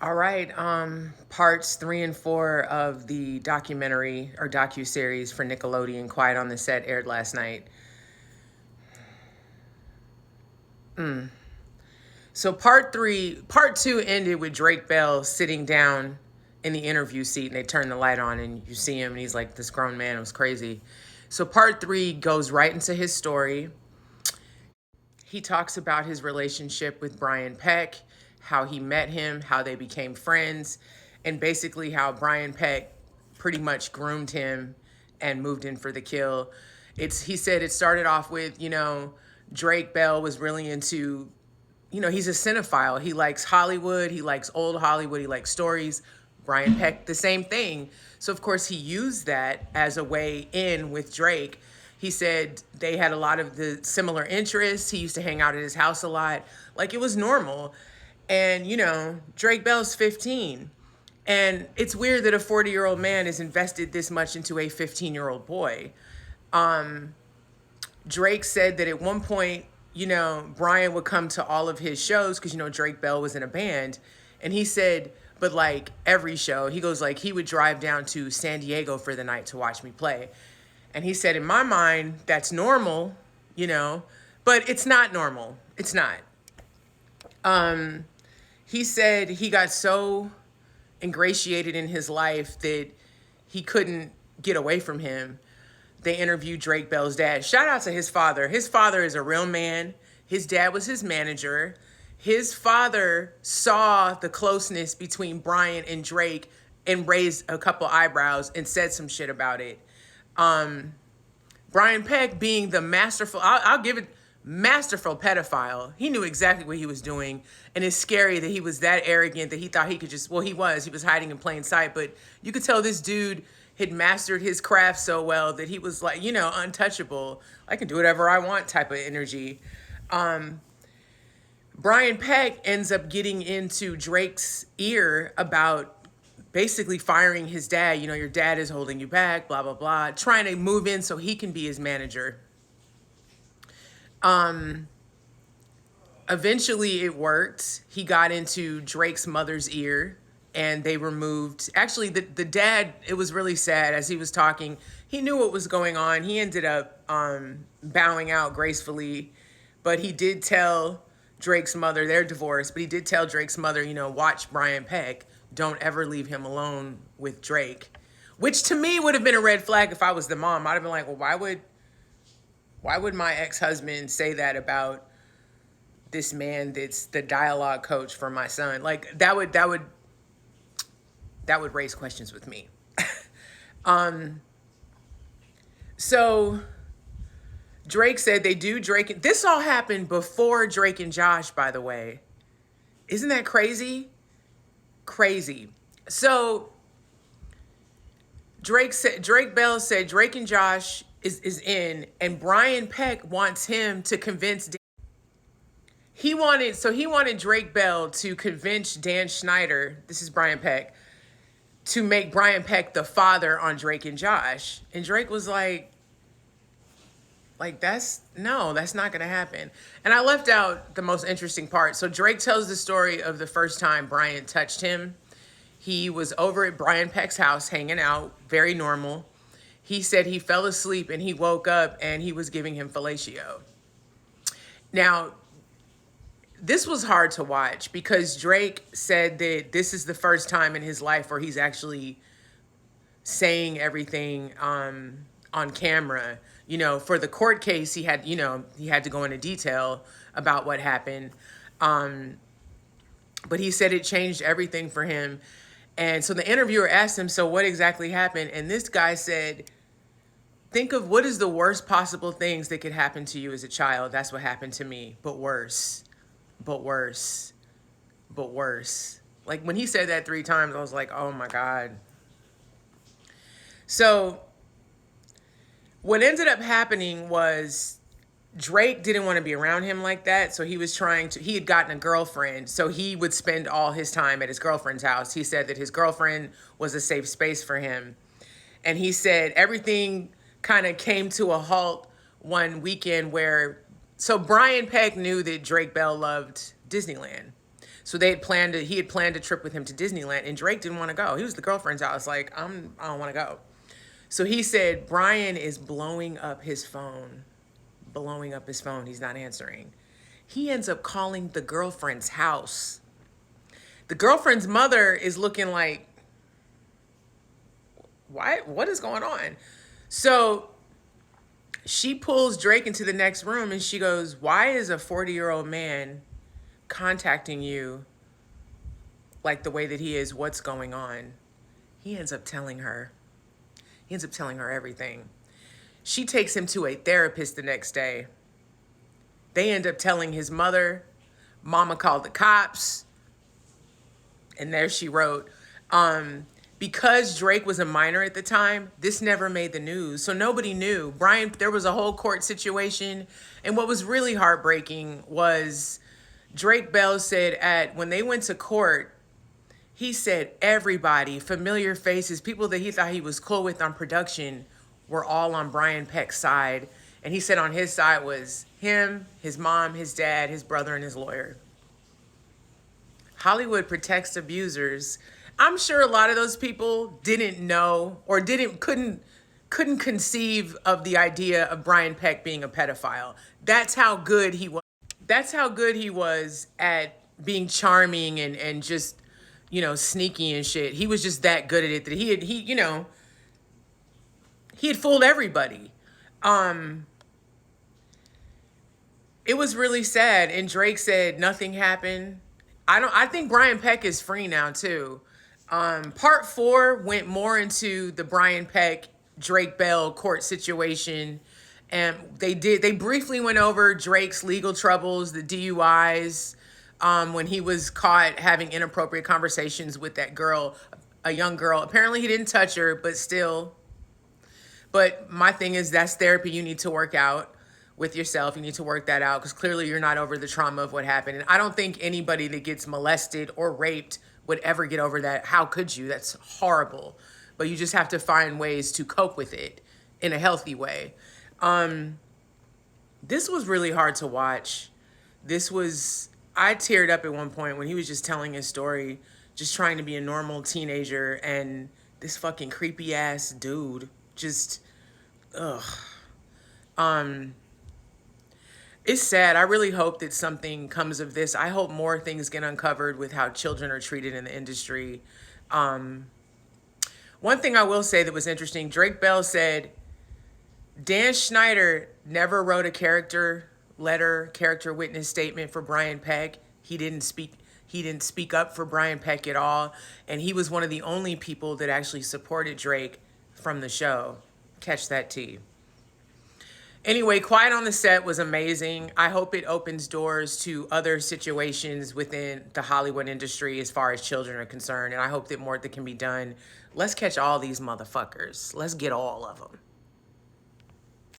All right, parts 3 and 4 of the documentary or docu-series for Nickelodeon, Quiet on the Set, aired last night. So part two ended with Drake Bell sitting down in the interview seat, and they turn the light on, and you see him, and he's like this grown man. It was crazy. So part 3 goes right into his story. He talks about his relationship with Brian Peck, how he met him, how they became friends, and basically how Brian Peck pretty much groomed him and moved in for the kill. He said it started off with, Drake Bell was really into, he's a cinephile. He likes Hollywood, he likes old Hollywood, he likes stories. Brian Peck, the same thing. So of course he used that as a way in with Drake. He said they had a lot of the similar interests. He used to hang out at his house a lot. Like it was normal. And, Drake Bell's 15. And it's weird that a 40-year-old man is invested this much into a 15-year-old boy. Drake said that at one point, Brian would come to all of his shows because, Drake Bell was in a band. And he said, but like every show, he goes like he would drive down to San Diego for the night to watch me play. And he said, in my mind, that's normal, but it's not normal. It's not. He said he got so ingratiated in his life that he couldn't get away from him. They interviewed Drake Bell's dad. Shout out to his father. His father is a real man. His dad was his manager. His father saw the closeness between Brian and Drake and raised a couple eyebrows and said some shit about it. Brian Peck being the masterful, I'll give it, masterful pedophile. He knew exactly what he was doing. And it's scary that he was that arrogant that he thought he could he was hiding in plain sight. But you could tell this dude had mastered his craft so well that he was like, untouchable. I can do whatever I want type of energy. Brian Peck ends up getting into Drake's ear about basically firing his dad. Your dad is holding you back, blah, blah, blah, trying to move in so he can be his manager. Eventually it worked. He got into Drake's mother's ear and they removed, actually the dad, it was really sad as he was talking. He knew what was going on. He ended up bowing out gracefully, but he did tell Drake's mother, they're divorced, but he did tell Drake's mother, watch Brian Peck. Don't ever leave him alone with Drake. Which to me would have been a red flag if I was the mom. I'd have been like, well, why would my ex-husband say that about this man that's the dialogue coach for my son? Like that would raise questions with me. So Drake said this all happened before Drake and Josh, by the way. Isn't that crazy? Crazy. So Drake Bell said Drake and Josh is in, and Brian Peck wants him to convince he wanted Drake Bell to convince Dan Schneider, this is Brian Peck, to make Brian Peck the father on Drake and Josh. And Drake was like that's not gonna happen. And I left out the most interesting part. So Drake tells the story of the first time Brian touched him. He was over at Brian Peck's house hanging out, very normal. He said he fell asleep and he woke up and he was giving him fellatio. Now, this was hard to watch because Drake said that this is the first time in his life where he's actually saying everything on camera. For the court case, he had to go into detail about what happened. But he said it changed everything for him. And so the interviewer asked him, so what exactly happened? And this guy said, think of what is the worst possible things that could happen to you as a child. That's what happened to me, but worse, but worse, but worse. Like when he said that 3 times, I was like, oh my God. So what ended up happening was Drake didn't want to be around him like that. So he had gotten a girlfriend. So he would spend all his time at his girlfriend's house. He said that his girlfriend was a safe space for him. And he said everything kind of came to a halt one weekend so Brian Peck knew that Drake Bell loved Disneyland. So he had planned a trip with him to Disneyland, and Drake didn't want to go. He was the girlfriend's house, like, I don't want to go. So he said, Brian is blowing up his phone. Blowing up his phone. He's not answering. He ends up calling the girlfriend's house. The girlfriend's mother is looking like, what is going on? So she pulls Drake into the next room and she goes, why is a 40-year-old man contacting you like the way that he is? What's going on? He ends up telling her. He ends up telling her everything. She takes him to a therapist the next day. They end up telling his mother. Mama called the cops. And there she wrote, because Drake was a minor at the time, this never made the news. So nobody knew. Brian, there was a whole court situation. And what was really heartbreaking was Drake Bell said when they went to court, he said everybody, familiar faces, people that he thought he was cool with on production, were all on Brian Peck's side. And he said on his side was him, his mom, his dad, his brother, and his lawyer. Hollywood protects abusers. I'm sure a lot of those people didn't know or couldn't conceive of the idea of Brian Peck being a pedophile. That's how good he was. That's how good he was at being charming and just, sneaky and shit. He was just that good at it that he had fooled everybody. It was really sad. And Drake said nothing happened. I think Brian Peck is free now too. Part 4 went more into the Brian Peck, Drake Bell court situation. And they briefly went over Drake's legal troubles, the DUIs, when he was caught having inappropriate conversations with that girl, a young girl. Apparently he didn't touch her, but still. But my thing is, that's therapy you need to work out with yourself. You need to work that out because clearly you're not over the trauma of what happened. And I don't think anybody that gets molested or raped would ever get over that. How could you? That's horrible. But you just have to find ways to cope with it in a healthy way. This was really hard to watch. I teared up at one point when he was just telling his story, just trying to be a normal teenager, and this fucking creepy ass dude just, ugh. It's sad. I really hope that something comes of this. I hope more things get uncovered with how children are treated in the industry. One thing I will say that was interesting, Drake Bell said Dan Schneider never wrote a character witness statement for Brian Peck. He didn't speak up for Brian Peck at all. And he was one of the only people that actually supported Drake from the show. Catch that tea. Anyway, Quiet on the Set was amazing. I hope it opens doors to other situations within the Hollywood industry as far as children are concerned. And I hope that more that can be done. Let's catch all these motherfuckers. Let's get all of them.